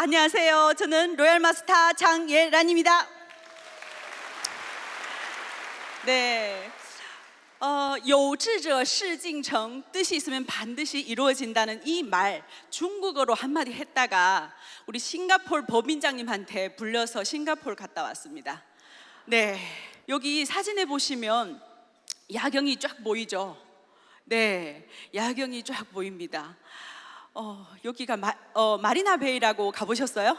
안녕하세요. 저는 로얄 마스터 장예란입니다. 네. 有志者事竟成, 뜻이 있으면 반드시 이루어진다는 이 말 중국어로 한마디 했다가 우리 싱가포르 법인장님한테 불려서 싱가포르 갔다 왔습니다. 네, 여기 사진에 보시면 야경이 쫙 보이죠? 네, 야경이 쫙 보입니다. 여기가 마리나 베이라고 가보셨어요?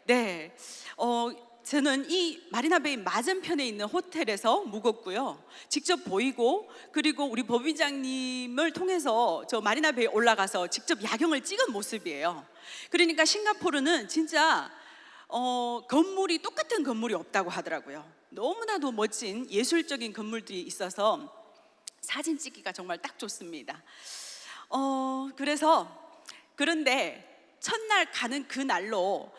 네. 저는 이 마리나 베이 맞은편에 있는 호텔에서 묵었고요. 직접 보이고, 그리고 우리 법인장님을 통해서 저 마리나 베이 올라가서 직접 야경을 찍은 모습이에요. 그러니까 싱가포르는 진짜 건물이 똑같은 건물이 없다고 하더라고요. 너무나도 멋진 예술적인 건물들이 있어서 사진 찍기가 정말 딱 좋습니다. 그런데 첫날 가는 그 날로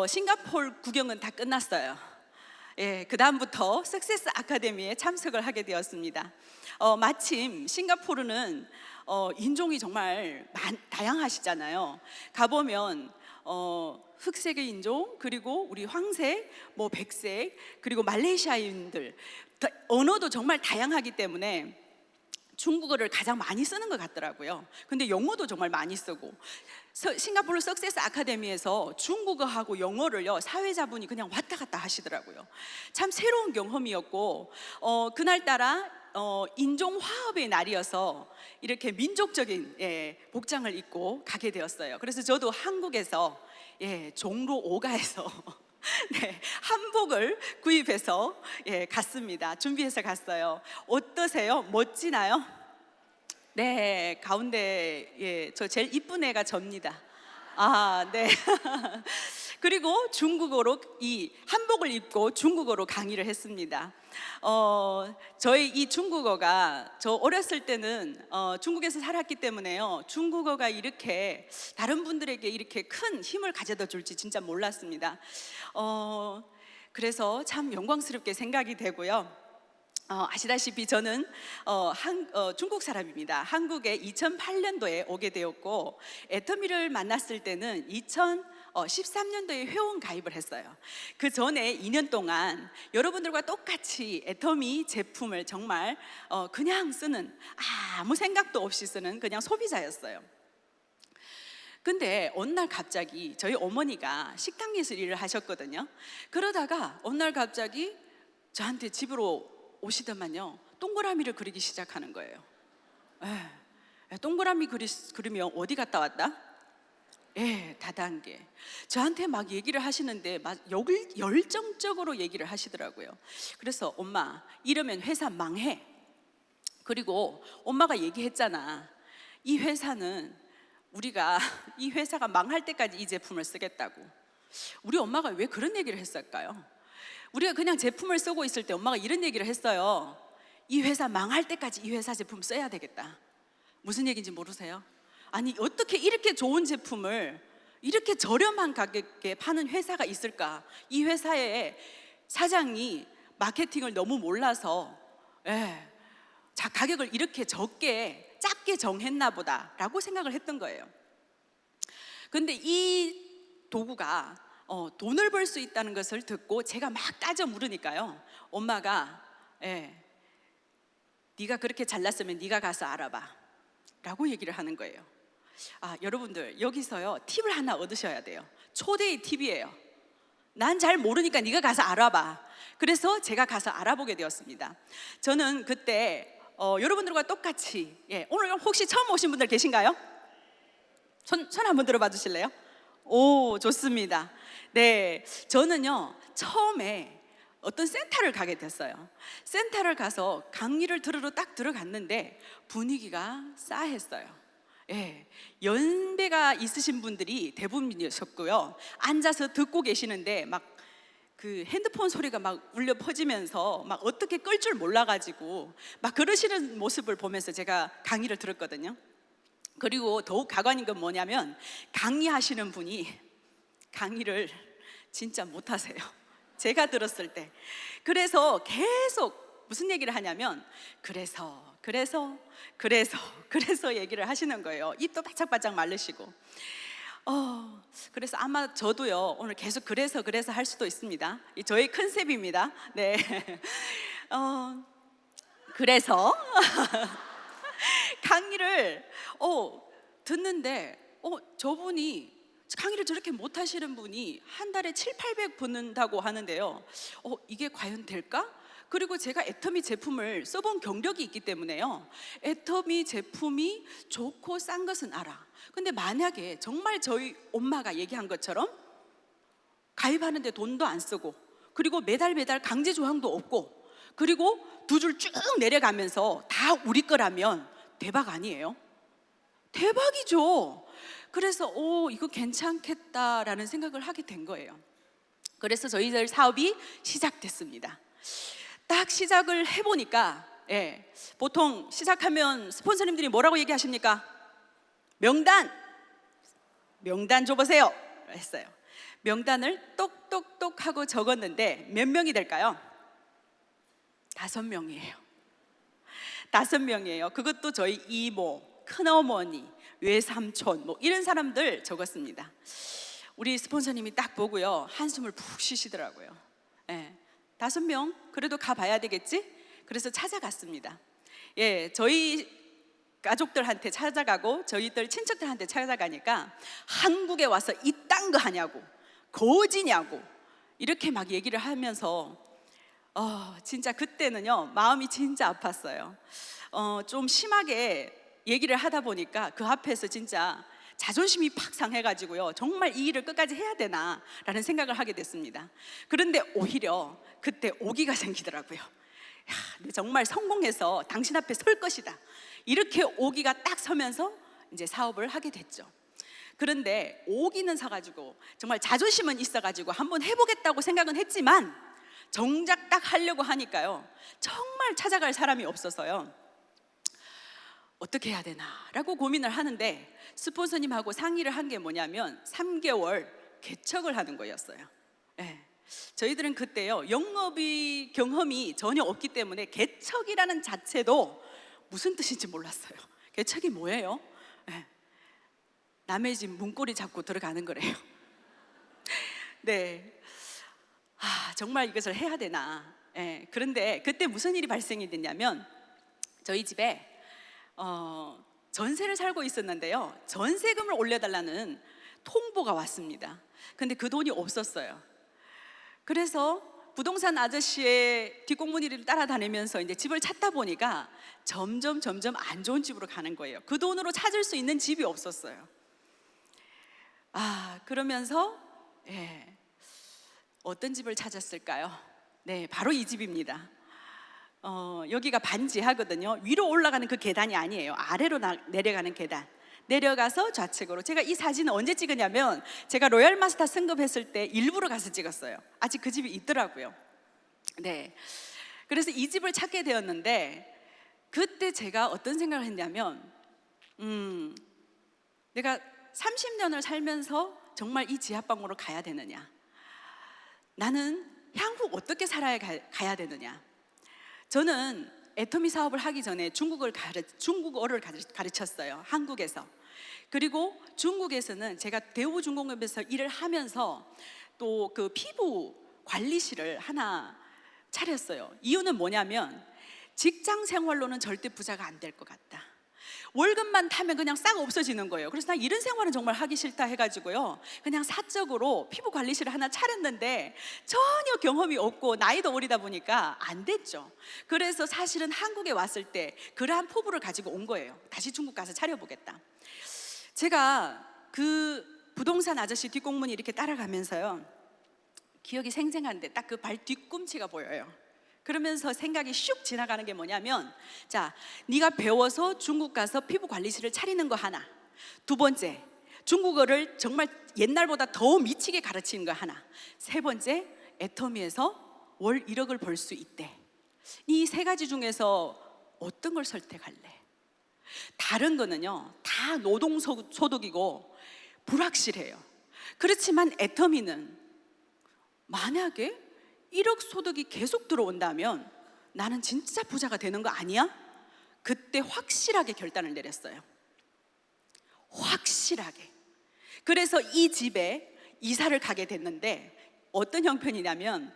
싱가포르 구경은 다 끝났어요. 예, 그 다음부터 석세스 아카데미에 참석을 하게 되었습니다. 마침 싱가포르는 인종이 정말 다양하시잖아요. 가보면 흑색의 인종, 그리고 우리 황색, 백색, 그리고 말레이시아인들, 언어도 정말 다양하기 때문에 중국어를 가장 많이 쓰는 것 같더라고요. 근데 영어도 정말 많이 쓰고, 싱가포르 석세스 아카데미에서 중국어하고 영어를요, 사회자분이 그냥 왔다 갔다 하시더라고요. 참 새로운 경험이었고, 그날따라 인종 화합의 날이어서 이렇게 민족적인 복장을 입고 가게 되었어요. 그래서 저도 한국에서 종로 5가에서 네, 한복을 구입해서 갔습니다. 준비해서 갔어요. 어떠세요? 멋지나요? 네, 가운데 저 제일 이쁜 애가 접니다. 네. 그리고 중국어로 이 한복을 입고 중국어로 강의를 했습니다. 저희 이 중국어가, 저 어렸을 때는 중국에서 살았기 때문에요, 중국어가 이렇게 다른 분들에게 이렇게 큰 힘을 가져다 줄지 진짜 몰랐습니다. 그래서 참 영광스럽게 생각이 되고요. 아시다시피 저는 중국 사람입니다. 한국에 2008년도에 오게 되었고, 애터미를 만났을 때는 2013년도에 회원 가입을 했어요. 그 전에 2년 동안 여러분들과 똑같이 애터미 제품을 정말 그냥 쓰는, 아무 생각도 없이 쓰는 그냥 소비자였어요. 근데 어느 날 갑자기 저희 어머니가 식당 예술 일을 하셨거든요. 그러다가 어느 날 갑자기 저한테 집으로 오시더만요, 동그라미를 그리기 시작하는 거예요. 동그라미 그리면 어디 갔다 왔다? 다단계. 저한테 막 얘기를 하시는데 막 열정적으로 얘기를 하시더라고요. 그래서 엄마, 이러면 회사 망해. 그리고 엄마가 얘기했잖아, 이 회사는 우리가 이 회사가 망할 때까지 이 제품을 쓰겠다고. 우리 엄마가 왜 그런 얘기를 했을까요? 우리가 그냥 제품을 쓰고 있을 때 엄마가 이런 얘기를 했어요. 이 회사 망할 때까지 이 회사 제품 써야 되겠다. 무슨 얘기인지 모르세요? 아니, 어떻게 이렇게 좋은 제품을 이렇게 저렴한 가격에 파는 회사가 있을까? 이 회사의 사장이 마케팅을 너무 몰라서 가격을 이렇게 작게 정했나 보다라고 생각을 했던 거예요. 근데 이 도구가 돈을 벌 수 있다는 것을 듣고 제가 막 따져 물으니까요, 엄마가 네가 그렇게 잘났으면 네가 가서 알아봐 라고 얘기를 하는 거예요. 여러분들, 여기서요 팁을 하나 얻으셔야 돼요. 초대의 팁이에요. 난 잘 모르니까 네가 가서 알아봐. 그래서 제가 가서 알아보게 되었습니다. 저는 그때 여러분들과 똑같이, 오늘 혹시 처음 오신 분들 계신가요? 손 한번 들어봐 주실래요? 오, 좋습니다. 네, 저는요 처음에 어떤 센터를 가게 됐어요. 센터를 가서 강의를 들으러 딱 들어갔는데 분위기가 싸했어요. 연배가 있으신 분들이 대부분이셨고요. 앉아서 듣고 계시는데 막 그 핸드폰 소리가 막 울려 퍼지면서 막 어떻게 끌 줄 몰라가지고 막 그러시는 모습을 보면서 제가 강의를 들었거든요. 그리고 더욱 가관인 건 뭐냐면, 강의하시는 분이 강의를 진짜 못하세요. 제가 들었을 때. 그래서 계속 무슨 얘기를 하냐면 그래서 얘기를 하시는 거예요. 입도 바짝바짝 마르시고. 그래서 아마 저도요 오늘 계속 그래서 할 수도 있습니다. 이 저의 컨셉입니다. 네. 그래서 강의를 듣는데 저분이 강의를 저렇게 못하시는 분이 한 달에 700~800 받는다고 하는데요. 이게 과연 될까? 그리고 제가 애터미 제품을 써본 경력이 있기 때문에요. 애터미 제품이 좋고 싼 것은 알아. 근데 만약에 정말 저희 엄마가 얘기한 것처럼 가입하는데 돈도 안 쓰고, 그리고 매달 강제 조항도 없고, 그리고 두 줄 쭉 내려가면서 다 우리 거라면 대박 아니에요? 대박이죠. 그래서 이거 괜찮겠다라는 생각을 하게 된 거예요. 그래서 저희들 사업이 시작됐습니다. 딱 시작을 해보니까 보통 시작하면 스폰서님들이 뭐라고 얘기하십니까? 명단 줘보세요 했어요. 명단을 똑똑똑 하고 적었는데 몇 명이 될까요? 5명이에요. 5명이에요. 그것도 저희 이모, 큰어머니, 외삼촌 뭐 이런 사람들 적었습니다. 우리 스폰서님이 딱 보고요 한숨을 푹 쉬시더라고요. 5명 그래도 가봐야 되겠지? 그래서 찾아갔습니다. 저희 가족들한테 찾아가고 저희들 친척들한테 찾아가니까 한국에 와서 이딴 거 하냐고, 거지냐고 이렇게 막 얘기를 하면서 진짜 그때는요 마음이 진짜 아팠어요. 좀 심하게 얘기를 하다 보니까 그 앞에서 진짜 자존심이 팍 상해가지고요 정말 이 일을 끝까지 해야 되나 라는 생각을 하게 됐습니다. 그런데 오히려 그때 오기가 생기더라고요. 정말 성공해서 당신 앞에 설 것이다, 이렇게 오기가 딱 서면서 이제 사업을 하게 됐죠. 그런데 오기는 서가지고 정말 자존심은 있어가지고 한번 해보겠다고 생각은 했지만 정작 딱 하려고 하니까요 정말 찾아갈 사람이 없어서요 어떻게 해야 되나 라고 고민을 하는데 스폰서님하고 상의를 한 게 뭐냐면 3개월 개척을 하는 거였어요. 저희들은 그때요 영업이 경험이 전혀 없기 때문에 개척이라는 자체도 무슨 뜻인지 몰랐어요. 개척이 뭐예요? 남의 집 문고리 잡고 들어가는 거래요. 네, 정말 이것을 해야 되나. 그런데 그때 무슨 일이 발생이 됐냐면 저희 집에 전세를 살고 있었는데요 전세금을 올려달라는 통보가 왔습니다. 근데 그 돈이 없었어요. 그래서 부동산 아저씨의 뒷공무니를 따라다니면서 이제 집을 찾다 보니까 점점 안 좋은 집으로 가는 거예요. 그 돈으로 찾을 수 있는 집이 없었어요. 그러면서 어떤 집을 찾았을까요? 네, 바로 이 집입니다. 여기가 반지하거든요. 위로 올라가는 그 계단이 아니에요. 아래로 내려가는 계단. 내려가서 좌측으로. 제가 이 사진을 언제 찍었냐면 제가 로얄 마스터 승급했을 때 일부러 가서 찍었어요. 아직 그 집이 있더라고요. 네, 그래서 이 집을 찾게 되었는데 그때 제가 어떤 생각을 했냐면 내가 30년을 살면서 정말 이 지하방으로 가야 되느냐, 나는 향후 어떻게 살아야 가야 되느냐. 저는 애터미 사업을 하기 전에 중국어를 가르쳤어요. 한국에서. 그리고 중국에서는 제가 대우중공업에서 일을 하면서 또 그 피부 관리실을 하나 차렸어요. 이유는 뭐냐면 직장 생활로는 절대 부자가 안 될 것 같다. 월급만 타면 그냥 싹 없어지는 거예요. 그래서 나 이런 생활은 정말 하기 싫다 해가지고요 그냥 사적으로 피부 관리실을 하나 차렸는데 전혀 경험이 없고 나이도 어리다 보니까 안 됐죠. 그래서 사실은 한국에 왔을 때 그러한 포부를 가지고 온 거예요. 다시 중국 가서 차려보겠다. 제가 그 부동산 아저씨 뒷공문이 이렇게 따라가면서요 기억이 생생한데 딱 그 발 뒤꿈치가 보여요. 그러면서 생각이 슉 지나가는 게 뭐냐면, 자, 네가 배워서 중국 가서 피부 관리실을 차리는 거 하나, 두 번째 중국어를 정말 옛날보다 더 미치게 가르치는 거 하나, 세 번째 애터미에서 월 1억을 벌 수 있대. 이 세 가지 중에서 어떤 걸 선택할래? 다른 거는요 다 노동소득이고 불확실해요. 그렇지만 애터미는 만약에 1억 소득이 계속 들어온다면 나는 진짜 부자가 되는 거 아니야? 그때 확실하게 결단을 내렸어요. 확실하게. 그래서 이 집에 이사를 가게 됐는데 어떤 형편이냐면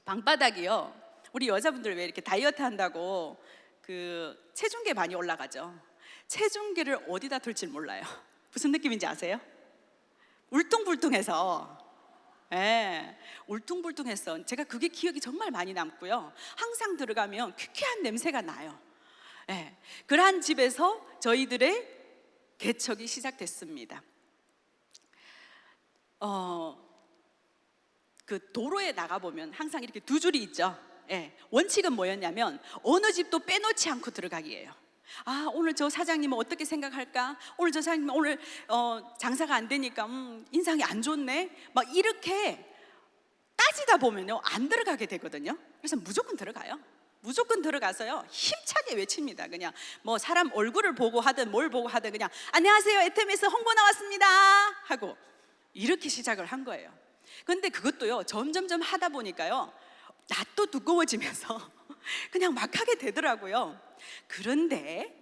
방바닥이요. 우리 여자분들 왜 이렇게 다이어트 한다고 그 체중계 많이 올라가죠. 체중계를 어디다 둘지 몰라요. 무슨 느낌인지 아세요? 울퉁불퉁해서, 예, 울퉁불퉁해서 제가 그게 기억이 정말 많이 남고요. 항상 들어가면 퀴퀴한 냄새가 나요. 예, 그러한 집에서 저희들의 개척이 시작됐습니다. 그 도로에 나가 보면 항상 이렇게 두 줄이 있죠. 예, 원칙은 뭐였냐면 어느 집도 빼놓지 않고 들어가기예요. 아, 오늘 저 사장님은 어떻게 생각할까? 오늘 저 사장님은 오늘 장사가 안 되니까 인상이 안 좋네. 막 이렇게 따지다 보면요 안 들어가게 되거든요. 그래서 무조건 들어가요. 무조건 들어가서요 힘차게 외칩니다. 그냥 뭐 사람 얼굴을 보고 하든 뭘 보고 하든 그냥 안녕하세요, 애템에서 홍보 나왔습니다 하고 이렇게 시작을 한 거예요. 근데 그것도요 점점점 하다 보니까요 낯도 두꺼워지면서 그냥 막 하게 되더라고요. 그런데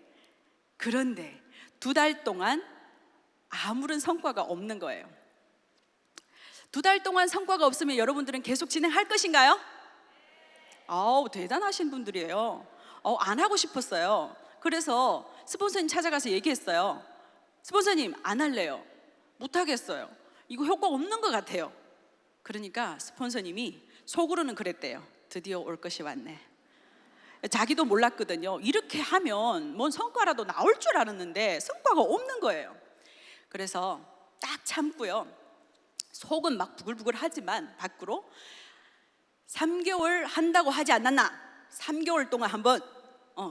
2달 동안 아무런 성과가 없는 거예요. 2달 동안 성과가 없으면 여러분들은 계속 진행할 것인가요? 아우, 대단하신 분들이에요. 안 하고 싶었어요. 그래서 스폰서님 찾아가서 얘기했어요. 스폰서님, 안 할래요. 못 하겠어요. 이거 효과 없는 것 같아요. 그러니까 스폰서님이 속으로는 그랬대요. 드디어 올 것이 왔네. 자기도 몰랐거든요. 이렇게 하면 뭔 성과라도 나올 줄 알았는데 성과가 없는 거예요. 그래서 딱 참고요. 속은 막 부글부글 하지만 밖으로 3개월 한다고 하지 않았나? 3개월 동안 한번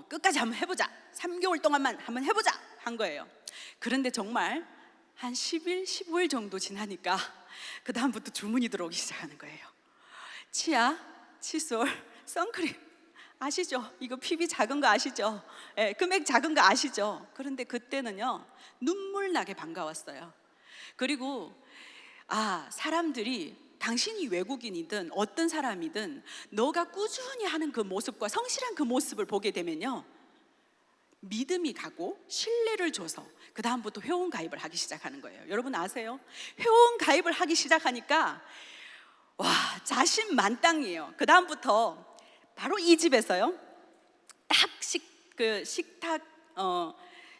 끝까지 한번 해보자. 3개월 동안만 한번 해보자 한 거예요. 그런데 정말 한 10일, 15일 정도 지나니까 그 다음부터 주문이 들어오기 시작하는 거예요. 치아, 칫솔, 선크림 아시죠? 이거 PB 작은 거 아시죠? 예, 금액 작은 거 아시죠? 그런데 그때는요 눈물 나게 반가웠어요. 그리고 사람들이 당신이 외국인이든 어떤 사람이든 너가 꾸준히 하는 그 모습과 성실한 그 모습을 보게 되면요 믿음이 가고 신뢰를 줘서 그 다음부터 회원 가입을 하기 시작하는 거예요. 여러분 아세요? 회원 가입을 하기 시작하니까 와, 자신 만땅이에요. 그 다음부터 바로 이 집에서요 딱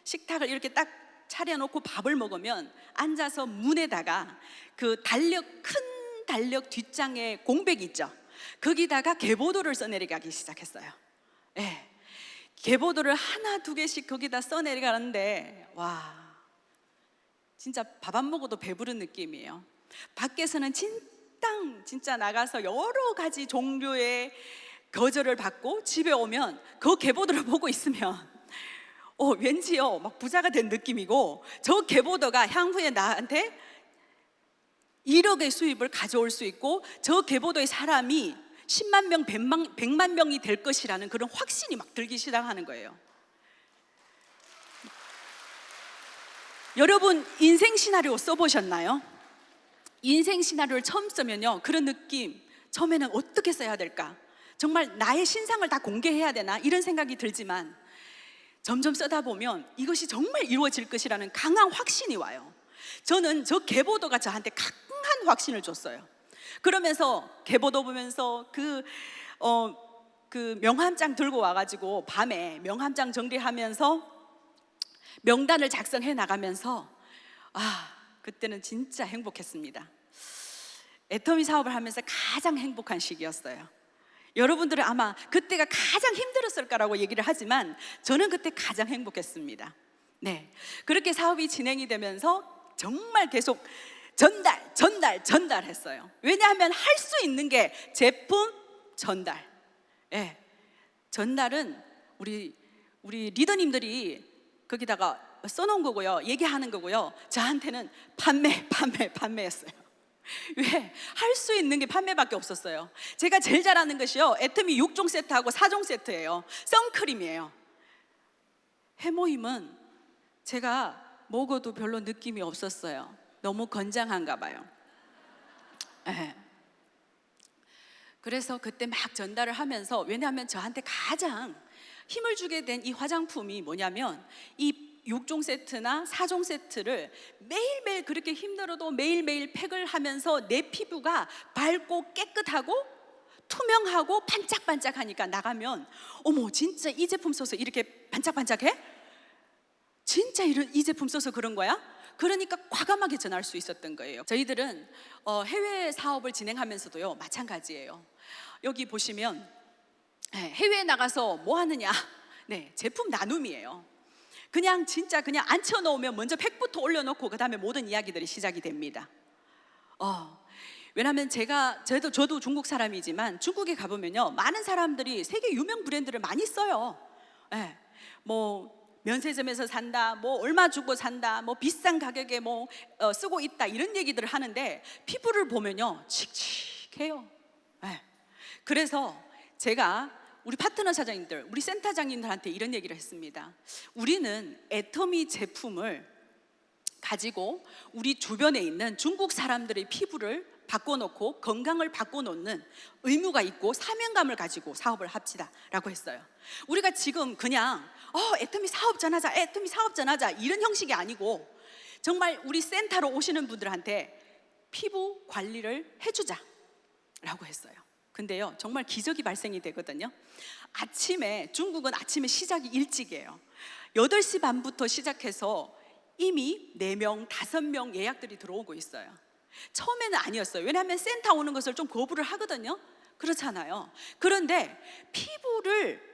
식탁을 이렇게 딱 차려놓고 밥을 먹으면 앉아서 문에다가 그 큰 달력 뒷장에 공백 있죠. 거기다가 계보도를 써내려가기 시작했어요. 예, 계보도를 하나 두 개씩 거기다 써내려가는데 와, 진짜 밥 안 먹어도 배부른 느낌이에요. 밖에서는 진짜 나가서 여러 가지 종류의 거절을 받고 집에 오면 그 계보도를 보고 있으면 왠지요 막 부자가 된 느낌이고 저 계보도가 향후에 나한테 1억의 수입을 가져올 수 있고 저 계보도의 사람이 10만 명, 100만 명이 될 것이라는 그런 확신이 막 들기 시작하는 거예요. 여러분 인생 시나리오 써보셨나요? 인생 시나리오를 처음 쓰면요 그런 느낌, 처음에는 어떻게 써야 될까? 정말 나의 신상을 다 공개해야 되나? 이런 생각이 들지만 점점 쓰다 보면 이것이 정말 이루어질 것이라는 강한 확신이 와요. 저는 저 계보도가 저한테 강한 확신을 줬어요. 그러면서 계보도 보면서 그 명함장 들고 와가지고 밤에 명함장 정리하면서 명단을 작성해 나가면서 그때는 진짜 행복했습니다. 애터미 사업을 하면서 가장 행복한 시기였어요. 여러분들은 아마 그때가 가장 힘들었을 거라고 얘기를 하지만 저는 그때 가장 행복했습니다. 네, 그렇게 사업이 진행이 되면서 정말 계속 전달했어요. 왜냐하면 할 수 있는 게 제품 전달. 예, 전달은 우리 리더님들이 거기다가 써놓은 거고요, 얘기하는 거고요. 저한테는 판매였어요. 왜? 할 수 있는 게 판매밖에 없었어요. 제가 제일 잘하는 것이요 애터미 6종 세트하고 4종 세트예요. 선크림이에요. 해모임은 제가 먹어도 별로 느낌이 없었어요. 너무 건장한가 봐요. 네. 그래서 그때 막 전달을 하면서, 왜냐하면 저한테 가장 힘을 주게 된 이 화장품이 뭐냐면 이 6종 세트나 4종 세트를 매일매일 그렇게 힘들어도 매일매일 팩을 하면서 내 피부가 밝고 깨끗하고 투명하고 반짝반짝하니까 나가면 어머 진짜 이 제품 써서 이렇게 반짝반짝해? 진짜 이 제품 써서 그런 거야? 그러니까 과감하게 전할 수 있었던 거예요. 저희들은 해외 사업을 진행하면서도요 마찬가지예요. 여기 보시면 해외에 나가서 뭐 하느냐? 네, 제품 나눔이에요. 그냥 진짜 그냥 앉혀놓으면 먼저 팩부터 올려놓고 그 다음에 모든 이야기들이 시작이 됩니다. 왜냐하면 저도 중국 사람이지만 중국에 가보면요 많은 사람들이 세계 유명 브랜드를 많이 써요. 뭐 면세점에서 산다, 뭐 얼마 주고 산다, 뭐 비싼 가격에 뭐 쓰고 있다 이런 얘기들을 하는데 피부를 보면요 칙칙해요. 그래서 제가 우리 파트너 사장님들, 우리 센터장님들한테 이런 얘기를 했습니다. 우리는 애터미 제품을 가지고 우리 주변에 있는 중국 사람들의 피부를 바꿔놓고 건강을 바꿔놓는 의무가 있고 사명감을 가지고 사업을 합시다 라고 했어요. 우리가 지금 그냥 애터미 사업 전하자, 애터미 사업 전하자 이런 형식이 아니고 정말 우리 센터로 오시는 분들한테 피부 관리를 해주자 라고 했어요. 근데요 정말 기적이 발생이 되거든요. 중국은 아침에 시작이 일찍이에요. 8시 반부터 시작해서 이미 4명, 5명 예약들이 들어오고 있어요. 처음에는 아니었어요. 왜냐하면 센터 오는 것을 좀 거부를 하거든요. 그렇잖아요. 그런데 피부를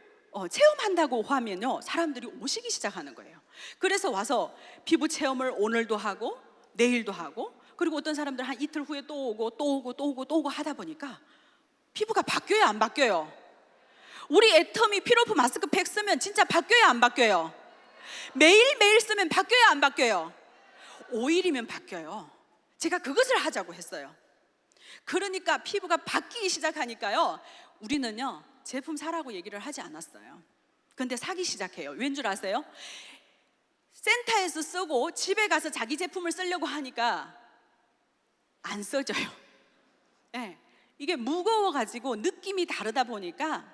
체험한다고 하면요 사람들이 오시기 시작하는 거예요. 그래서 와서 피부 체험을 오늘도 하고 내일도 하고 그리고 어떤 사람들은 한 이틀 후에 또 오고 또 오고 또 오고 또 오고 하다 보니까 피부가 바뀌어요 안 바뀌어요? 우리 애터미 필로프 마스크팩 쓰면 진짜 바뀌어요 안 바뀌어요? 매일매일 쓰면 바뀌어요 안 바뀌어요? 5일이면 바뀌어요. 제가 그것을 하자고 했어요. 그러니까 피부가 바뀌기 시작하니까요 우리는요 제품 사라고 얘기를 하지 않았어요. 근데 사기 시작해요. 왠 줄 아세요? 센터에서 쓰고 집에 가서 자기 제품을 쓰려고 하니까 안 써져요. 이게 무거워가지고 느낌이 다르다 보니까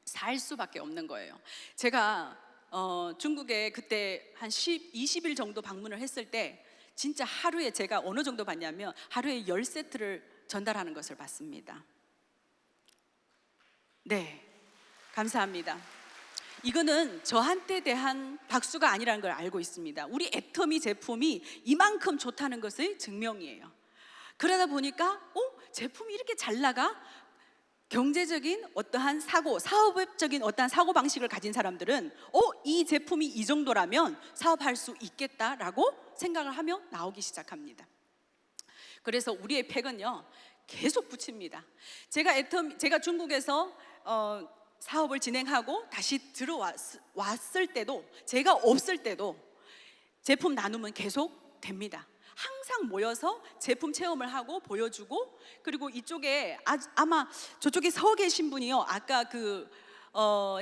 살 수밖에 없는 거예요. 제가 중국에 그때 한 20일 정도 방문을 했을 때 진짜 하루에 제가 어느 정도 봤냐면 하루에 10세트를 전달하는 것을 봤습니다. 네, 감사합니다. 이거는 저한테 대한 박수가 아니라는 걸 알고 있습니다. 우리 애터미 제품이 이만큼 좋다는 것의 증명이에요. 그러다 보니까 제품이 이렇게 잘 나가? 경제적인 어떠한 사업적인 어떠한 사고방식을 가진 사람들은 이 제품이 이 정도라면 사업할 수 있겠다라고 생각을 하며 나오기 시작합니다. 그래서 우리의 팩은요 계속 붙입니다. 제가 중국에서 사업을 진행하고 다시 들어왔을 때도 제가 없을 때도 제품 나눔은 계속 됩니다. 항상 모여서 제품 체험을 하고 보여주고 그리고 이쪽에 아마 저쪽에 서 계신 분이요 아까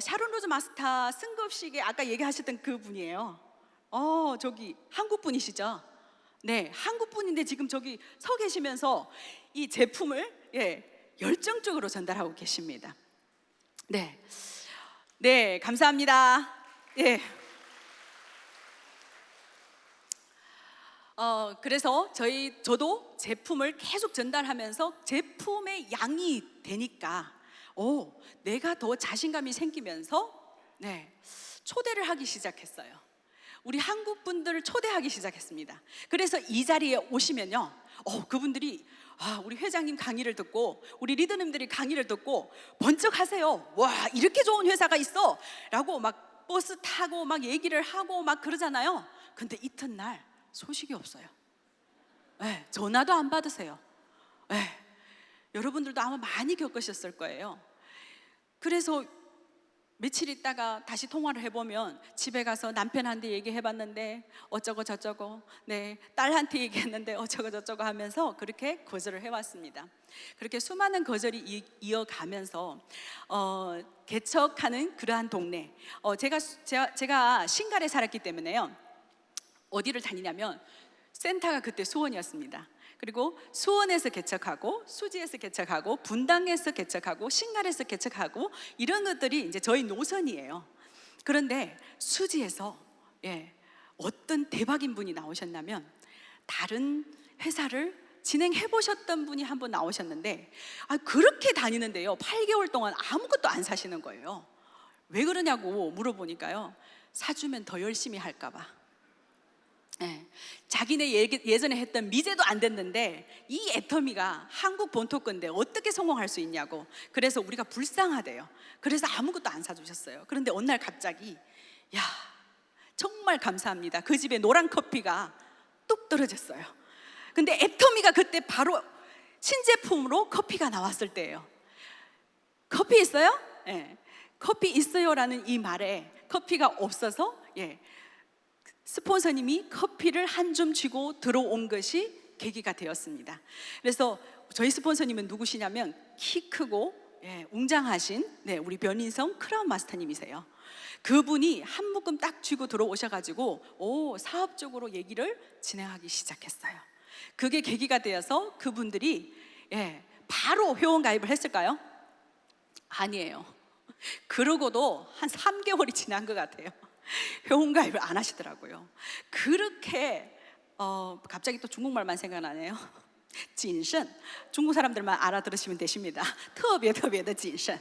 샤론 로즈 마스터 승급식에 아까 얘기하셨던 그 분이에요. 저기 한국 분이시죠? 네, 한국 분인데 지금 저기 서 계시면서 이 제품을 열정적으로 전달하고 계십니다. 네, 감사합니다. 그래서 저도 제품을 계속 전달하면서 제품의 양이 되니까 내가 더 자신감이 생기면서 초대를 하기 시작했어요. 우리 한국 분들을 초대하기 시작했습니다. 그래서 이 자리에 오시면요 그분들이 우리 회장님 강의를 듣고 우리 리더님들이 강의를 듣고 번쩍 하세요. 와, 이렇게 좋은 회사가 있어 라고 막 버스 타고 막 얘기를 하고 막 그러잖아요. 근데 이튿날 소식이 없어요. 전화도 안 받으세요. 여러분들도 아마 많이 겪으셨을 거예요. 그래서 며칠 있다가 다시 통화를 해보면 집에 가서 남편한테 얘기해봤는데 어쩌고 저쩌고, 딸한테 얘기했는데 어쩌고 저쩌고 하면서 그렇게 거절을 해왔습니다. 그렇게 수많은 거절이 이어가면서 개척하는 그러한 동네, 제가 신갈에 살았기 때문에요 어디를 다니냐면 센터가 그때 수원이었습니다. 그리고 수원에서 개척하고 수지에서 개척하고 분당에서 개척하고 신갈에서 개척하고 이런 것들이 이제 저희 노선이에요. 그런데 수지에서 어떤 대박인 분이 나오셨냐면, 다른 회사를 진행해 보셨던 분이 한 분 나오셨는데, 그렇게 다니는데요 8개월 동안 아무것도 안 사시는 거예요. 왜 그러냐고 물어보니까요, 사주면 더 열심히 할까 봐. 자기네 예전에 했던 미제도 안 됐는데 이 애터미가 한국 본토 건데 어떻게 성공할 수 있냐고, 그래서 우리가 불쌍하대요. 그래서 아무것도 안 사주셨어요. 그런데 어느 날 갑자기, 야, 정말 감사합니다, 그 집에 노란 커피가 뚝 떨어졌어요. 근데 애터미가 그때 바로 신제품으로 커피가 나왔을 때예요. 커피 있어요? 커피 있어요라는 이 말에 커피가 없어서 스폰서님이 커피를 한 줌 쥐고 들어온 것이 계기가 되었습니다. 그래서 저희 스폰서님은 누구시냐면, 키 크고 웅장하신 우리 변인성 크라운 마스터님이세요. 그분이 한 묶음 딱 쥐고 들어오셔가지고 사업적으로 얘기를 진행하기 시작했어요. 그게 계기가 되어서 그분들이 바로 회원 가입을 했을까요? 아니에요. 그러고도 한 3개월이 지난 것 같아요. 회원 가입을 안 하시더라고요. 그렇게 갑자기 또 중국말만 생각나네요.谨慎, 중국 사람들만 알아들으시면 되십니다. 特别的谨慎.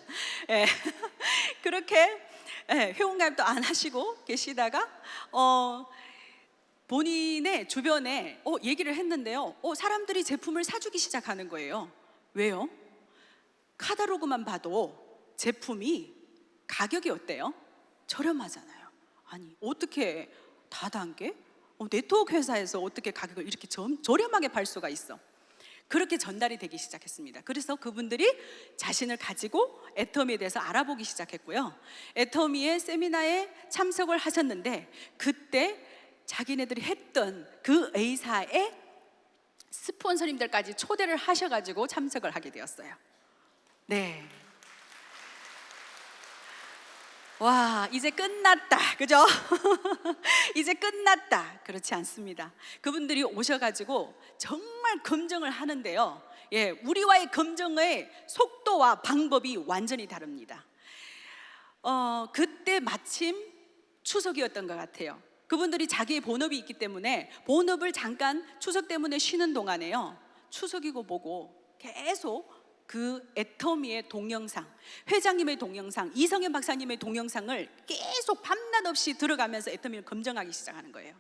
그렇게 회원 가입도 안 하시고 계시다가 본인의 주변에 얘기를 했는데요, 사람들이 제품을 사주기 시작하는 거예요. 왜요? 카탈로그만 봐도 제품이 가격이 어때요? 저렴하잖아요. 아니, 어떻게 다단계? 네트워크 회사에서 어떻게 가격을 이렇게 저렴하게 팔 수가 있어? 그렇게 전달이 되기 시작했습니다. 그래서 그분들이 자신을 가지고 애터미에 대해서 알아보기 시작했고요, 애터미의 세미나에 참석을 하셨는데, 그때 자기네들이 했던 그 A사의 스폰서님들까지 초대를 하셔가지고 참석을 하게 되었어요. 네. 와, 이제 끝났다, 그죠? 이제 끝났다. 그렇지 않습니다. 그분들이 오셔가지고 정말 검증을 하는데요, 우리와의 검증의 속도와 방법이 완전히 다릅니다. 그때 마침 추석이었던 것 같아요. 그분들이 자기의 본업이 있기 때문에 본업을 잠깐 추석 때문에 쉬는 동안에요, 추석이고 뭐고 계속 그 애터미의 동영상, 회장님의 동영상, 이성현 박사님의 동영상을 계속 밤낮 없이 들어가면서 애터미를 검증하기 시작하는 거예요.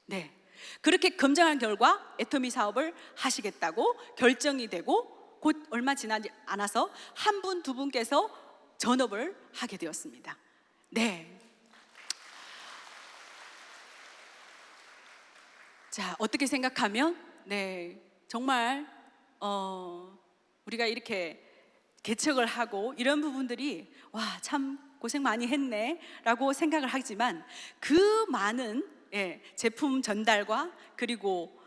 네, 그렇게 검증한 결과 애터미 사업을 하시겠다고 결정이 되고, 곧 얼마 지나지 않아서 한 분, 두 분께서 전업을 하게 되었습니다. 네. 자, 어떻게 생각하면 정말 우리가 이렇게 개척을 하고 이런 부분들이 참 고생 많이 했네 라고 생각을 하지만, 그 많은 제품 전달과 그리고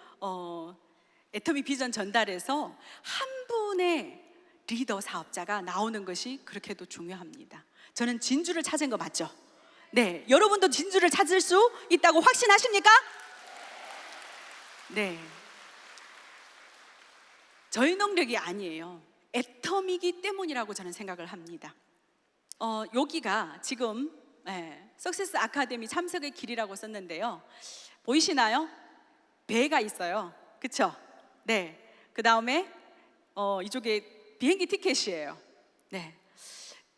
애터미 비전 전달에서 한 분의 리더 사업자가 나오는 것이 그렇게도 중요합니다. 저는 진주를 찾은 거 맞죠? 네, 여러분도 진주를 찾을 수 있다고 확신하십니까? 네, 저희 능력이 아니에요. 애터미이기 때문이라고 저는 생각을 합니다. 여기가 지금 석세스 아카데미 참석의 길이라고 썼는데요, 보이시나요? 배가 있어요, 그쵸? 네, 그 다음에 이쪽에 비행기 티켓이에요. 네,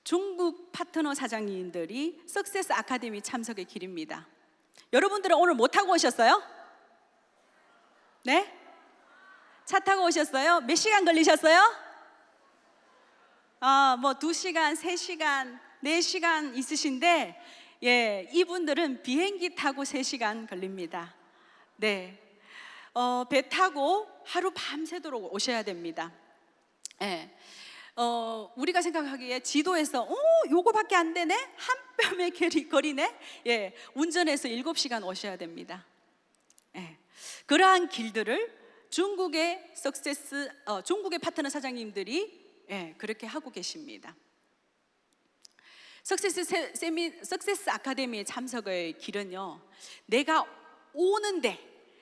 중국 파트너 사장님들이 석세스 아카데미 참석의 길입니다. 여러분들은 오늘 뭐 타고 오셨어요? 네? 차 타고 오셨어요? 몇 시간 걸리셨어요? 뭐 2시간, 3시간, 4시간 있으신데, 이분들은 비행기 타고 3시간 걸립니다. 네, 배 타고 하루 밤새도록 오셔야 됩니다. 우리가 생각하기에 지도에서 요거밖에 안 되네? 한 뼘의 거리네? 운전해서 7시간 오셔야 됩니다. 그러한 길들을 중국의 중국의 파트너 사장님들이 그렇게 하고 계십니다. 석세스 아카데미에 참석의 길은요, 내가 오는데,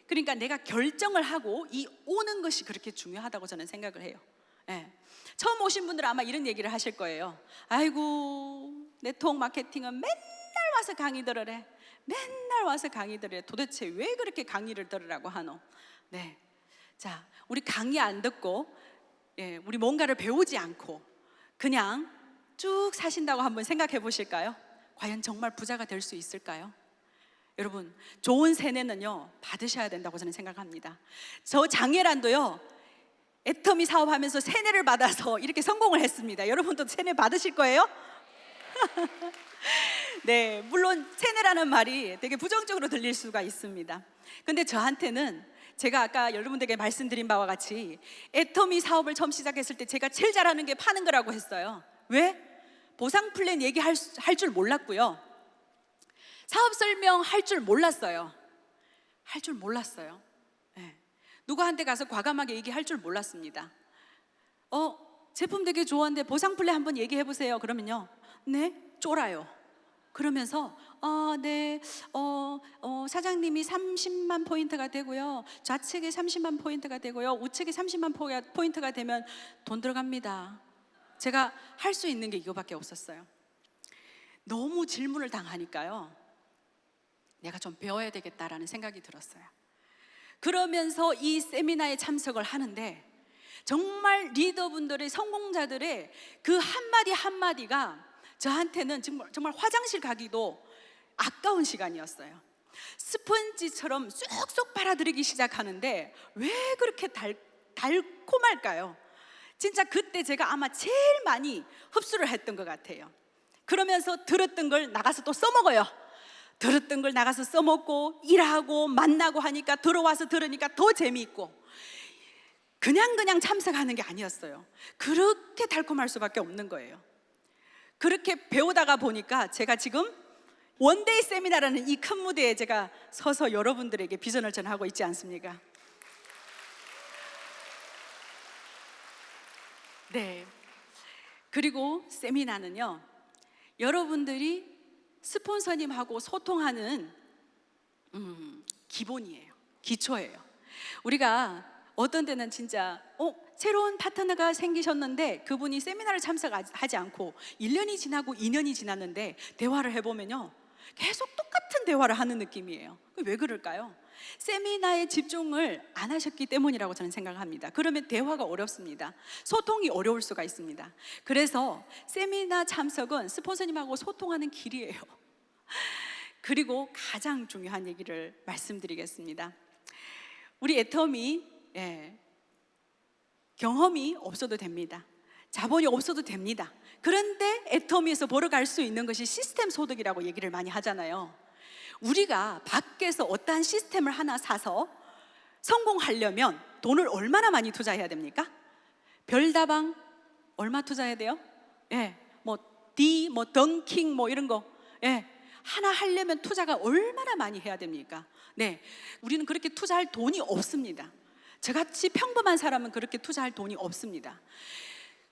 그러니까 내가 결정을 하고 이 오는 것이 그렇게 중요하다고 저는 생각을 해요. 처음 오신 분들은 아마 이런 얘기를 하실 거예요. 아이고, 네트워크 마케팅은 맨날 와서 강의들을 해, 맨날 와서 강의 들으래. 도대체 왜 그렇게 강의를 들으라고 하노? 네, 자, 우리 강의 안 듣고, 우리 뭔가를 배우지 않고 그냥 쭉 사신다고 한번 생각해 보실까요? 과연 정말 부자가 될 수 있을까요? 여러분, 좋은 세뇌는요 받으셔야 된다고 저는 생각합니다. 저 장애란도요 애터미 사업하면서 세뇌를 받아서 이렇게 성공을 했습니다. 여러분도 세뇌 받으실 거예요? 네, 물론 세뇌라는 말이 되게 부정적으로 들릴 수가 있습니다. 근데 저한테는 제가 아까 여러분들에게 말씀드린 바와 같이 애터미 사업을 처음 시작했을 때 제가 제일 잘하는 게 파는 거라고 했어요. 왜? 보상 플랜 얘기할 줄 몰랐고요, 사업 설명할 줄 몰랐어요. 할 줄 몰랐어요. 네. 누구한테 가서 과감하게 얘기할 줄 몰랐습니다. 제품 되게 좋아하는데 보상 플랜 한번 얘기해 보세요. 그러면요, 네? 쫄아요. 그러면서 네, 사장님이 30만 포인트가 되고요, 좌측에 30만 포인트가 되고요, 우측에 30만 포인트가 되면 돈 들어갑니다. 제가 할 수 있는 게 이거밖에 없었어요. 너무 질문을 당하니까요, 내가 좀 배워야 되겠다라는 생각이 들었어요. 그러면서 이 세미나에 참석을 하는데 정말 리더분들의, 성공자들의 그 한마디 한마디가 저한테는 정말 화장실 가기도 아까운 시간이었어요. 스펀지처럼 쏙쏙 빨아들이기 시작하는데 왜 그렇게 달콤할까요? 진짜 그때 제가 아마 제일 많이 흡수를 했던 것 같아요. 그러면서 들었던 걸 나가서 또 써먹어요. 들었던 걸 나가서 써먹고 일하고 만나고 하니까 들어와서 들으니까 더 재미있고, 그냥 참석하는 게 아니었어요. 그렇게 달콤할 수밖에 없는 거예요. 그렇게 배우다가 보니까 제가 지금 원데이 세미나라는 이 큰 무대에 제가 서서 여러분들에게 비전을 전하고 있지 않습니까? 네. 그리고 세미나는요, 여러분들이 스폰서님하고 소통하는 기본이에요. 기초예요. 우리가 어떤 때는 진짜 새로운 파트너가 생기셨는데 그분이 세미나를 참석하지 않고 1년이 지나고 2년이 지났는데 대화를 해보면요, 계속 똑같은 대화를 하는 느낌이에요. 왜 그럴까요? 세미나에 집중을 안 하셨기 때문이라고 저는 생각합니다. 그러면 대화가 어렵습니다. 소통이 어려울 수가 있습니다. 그래서 세미나 참석은 스폰서님하고 소통하는 길이에요. 그리고 가장 중요한 얘기를 말씀드리겠습니다. 우리 애터미, 경험이 없어도 됩니다. 자본이 없어도 됩니다. 그런데 애터미에서 벌어갈 수 있는 것이 시스템 소득이라고 얘기를 많이 하잖아요. 우리가 밖에서 어떠한 시스템을 하나 사서 성공하려면 돈을 얼마나 많이 투자해야 됩니까? 별다방 얼마 투자해야 돼요? 덩킹 이런 거, 하나 하려면 투자가 얼마나 많이 해야 됩니까? 네, 우리는 그렇게 투자할 돈이 없습니다. 저같이 평범한 사람은 그렇게 투자할 돈이 없습니다.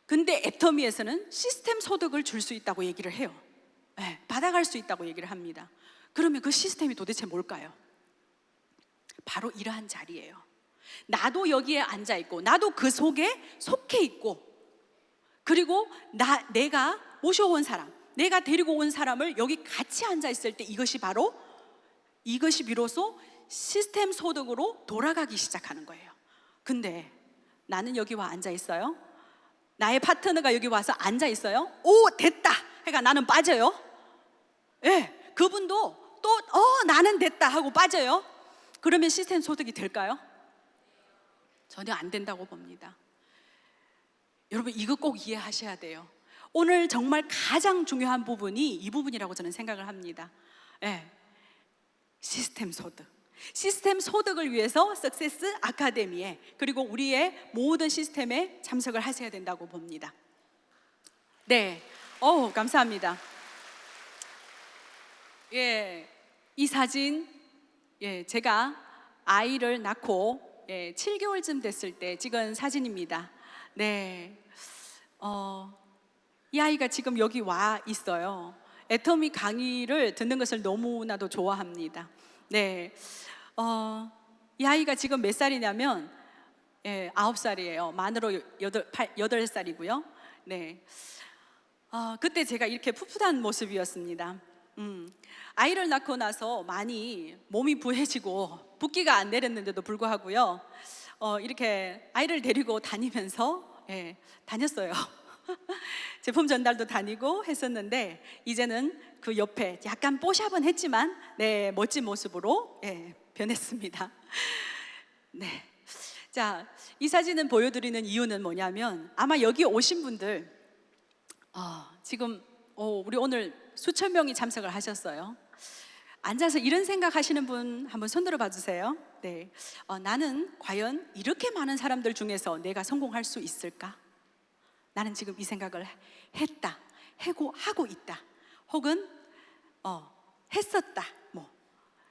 근데 애터미에서는 시스템 소득을 줄 수 있다고 얘기를 해요. 받아갈 수 있다고 얘기를 합니다. 그러면 그 시스템이 도대체 뭘까요? 바로 이러한 자리예요. 나도 여기에 앉아 있고, 나도 그 속에 속해 있고, 그리고 내가 모셔온 사람, 내가 데리고 온 사람을 여기 같이 앉아 있을 때 이것이 비로소 시스템 소득으로 돌아가기 시작하는 거예요. 근데 나는 여기 와 앉아 있어요. 나의 파트너가 여기 와서 앉아 있어요. 오, 됐다! 그러니까 나는 빠져요. 그분도 또 나는 됐다 하고 빠져요. 그러면 시스템 소득이 될까요? 전혀 안 된다고 봅니다. 여러분, 이거 꼭 이해하셔야 돼요. 오늘 정말 가장 중요한 부분이 이 부분이라고 저는 생각을 합니다. 시스템 소득. 시스템 소득을 위해서 석세스 아카데미에, 그리고 우리의 모든 시스템에 참석을 하셔야 된다고 봅니다. 네, 감사합니다. 이 사진, 제가 아이를 낳고 7개월쯤 됐을 때 찍은 사진입니다. 네, 이 아이가 지금 여기 와 있어요. 애터미 강의를 듣는 것을 너무나도 좋아합니다. 네, 이 아이가 지금 몇 살이냐면 9살이에요. 만으로 8살이고요. 네, 그때 제가 이렇게 풋풋한 모습이었습니다. 아이를 낳고 나서 많이 몸이 부해지고 붓기가 안 내렸는데도 불구하고요, 이렇게 아이를 데리고 다니면서 다녔어요. 제품 전달도 다니고 했었는데 이제는 그 옆에 약간 뽀샵은 했지만 멋진 모습으로 변했습니다. 네. 자, 이 사진은 보여드리는 이유는 뭐냐면, 아마 여기 오신 분들 지금 우리 오늘 수천 명이 참석을 하셨어요. 앉아서 이런 생각 하시는 분 한번 손들어 봐 주세요. 네. 나는 과연 이렇게 많은 사람들 중에서 내가 성공할 수 있을까? 나는 지금 이 생각을 했다, 하고 있다, 혹은 했었다.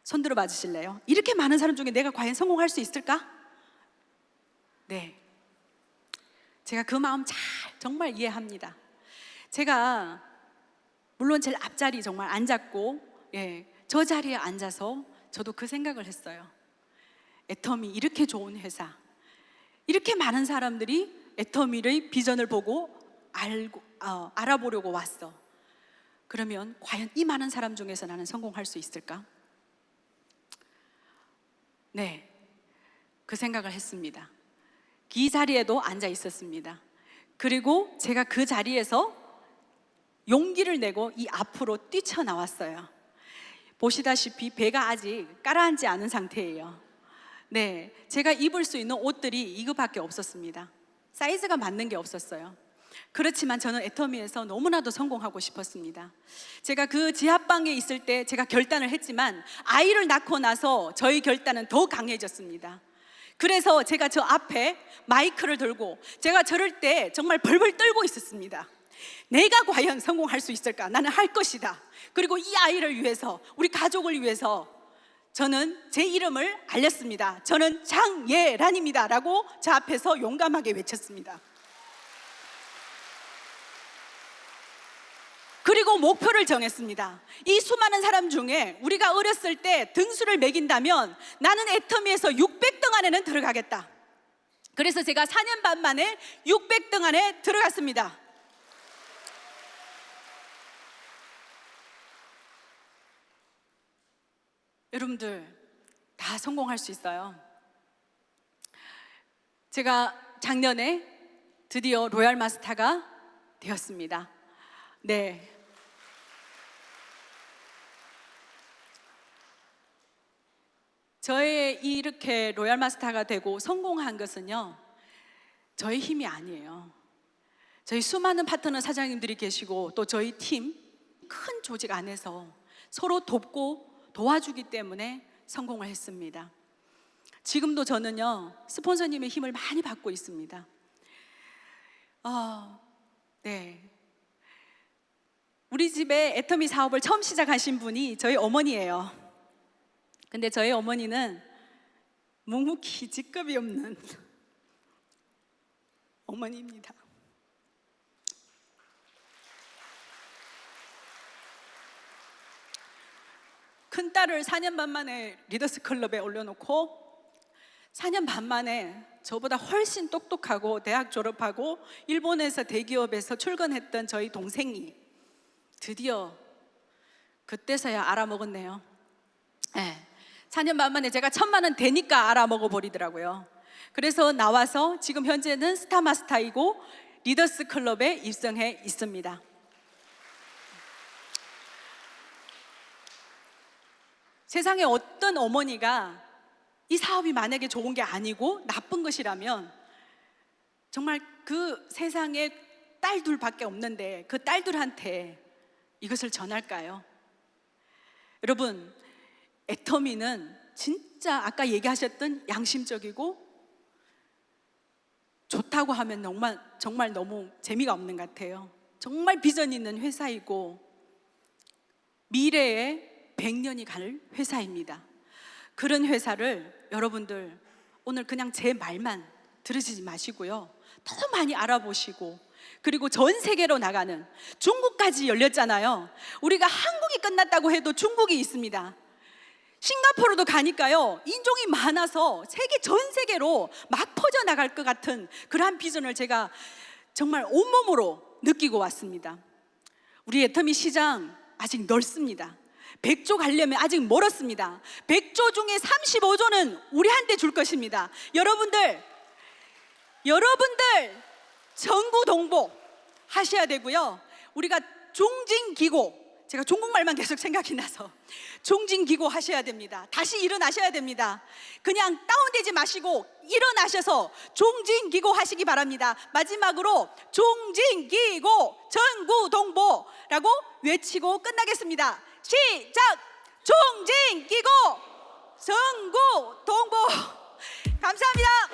손들어 봐 주실래요? 이렇게 많은 사람 중에 내가 과연 성공할 수 있을까? 네. 제가 그 마음 정말 이해합니다. 제가 물론 제일 앞자리 정말 앉았고, 저 자리에 앉아서 저도 그 생각을 했어요. 애터미 이렇게 좋은 회사, 이렇게 많은 사람들이 애터미의 비전을 보고 알아보려고 왔어. 그러면 과연 이 많은 사람 중에서 나는 성공할 수 있을까? 네, 그 생각을 했습니다. 이 자리에도 앉아 있었습니다. 그리고 제가 그 자리에서 용기를 내고 이 앞으로 뛰쳐나왔어요. 보시다시피 배가 아직 가라앉지 않은 상태예요. 네, 제가 입을 수 있는 옷들이 이거밖에 없었습니다. 사이즈가 맞는 게 없었어요. 그렇지만 저는 애터미에서 너무나도 성공하고 싶었습니다. 제가 그 지하방에 있을 때 제가 결단을 했지만 아이를 낳고 나서 저희 결단은 더 강해졌습니다. 그래서 제가 저 앞에 마이크를 들고 제가 저럴 때 정말 벌벌 떨고 있었습니다. 내가 과연 성공할 수 있을까? 나는 할 것이다. 그리고 이 아이를 위해서, 우리 가족을 위해서 저는 제 이름을 알렸습니다. 저는 장예란입니다 라고 저 앞에서 용감하게 외쳤습니다. 그리고 목표를 정했습니다. 이 수많은 사람 중에 우리가 어렸을 때 등수를 매긴다면 나는 애터미에서 600등 안에는 들어가겠다. 그래서 제가 4년 반 만에 600등 안에 들어갔습니다. 여러분들 다 성공할 수 있어요. 제가 작년에 드디어 로얄 마스터가 되었습니다. 네. 저의 이렇게 로얄 마스터가 되고 성공한 것은요, 저의 힘이 아니에요. 저희 수많은 파트너 사장님들이 계시고 또 저희 팀 큰 조직 안에서 서로 돕고 도와주기 때문에 성공을 했습니다. 지금도 저는요, 스폰서님의 힘을 많이 받고 있습니다. 네. 우리 집에 애터미 사업을 처음 시작하신 분이 저희 어머니예요. 근데 저희 어머니는 묵묵히 직급이 없는 어머니입니다. 큰 딸을 4년 반 만에 리더스 클럽에 올려놓고 4년 반 만에 저보다 훨씬 똑똑하고 대학 졸업하고 일본에서 대기업에서 출근했던 저희 동생이 드디어 그때서야 알아먹었네요. 네. 4년 반 만에 제가 1,000만 원 되니까 알아먹어 버리더라고요. 그래서 나와서 지금 현재는 스타마스터이고 리더스 클럽에 입성해 있습니다. 세상에 어떤 어머니가 이 사업이 만약에 좋은 게 아니고 나쁜 것이라면 정말 그 세상에 딸 둘밖에 없는데 그 딸들한테 이것을 전할까요? 여러분, 애터미는 진짜 아까 얘기하셨던 양심적이고 좋다고 하면 정말 너무 재미가 없는 것 같아요. 정말 비전 있는 회사이고 미래에 100년이 갈 회사입니다. 그런 회사를 여러분들 오늘 그냥 제 말만 들으시지 마시고요, 더 많이 알아보시고, 그리고 전 세계로 나가는, 중국까지 열렸잖아요. 우리가 한국이 끝났다고 해도 중국이 있습니다. 싱가포르도 가니까요, 인종이 많아서 전 세계로 막 퍼져나갈 것 같은 그러한 비전을 제가 정말 온몸으로 느끼고 왔습니다. 우리 애터미 시장 아직 넓습니다. 100조 가려면 아직 멀었습니다. 100조 중에 35조는 우리한테 줄 것입니다. 여러분들 전구동보 하셔야 되고요. 우리가 종진기고, 제가 중국말만 계속 생각이 나서 종진기고 하셔야 됩니다. 다시 일어나셔야 됩니다. 그냥 다운되지 마시고 일어나셔서 종진기고 하시기 바랍니다. 마지막으로 종진기고 전구동보라고 외치고 끝나겠습니다. 시작! 종진기고 전구동보. 감사합니다.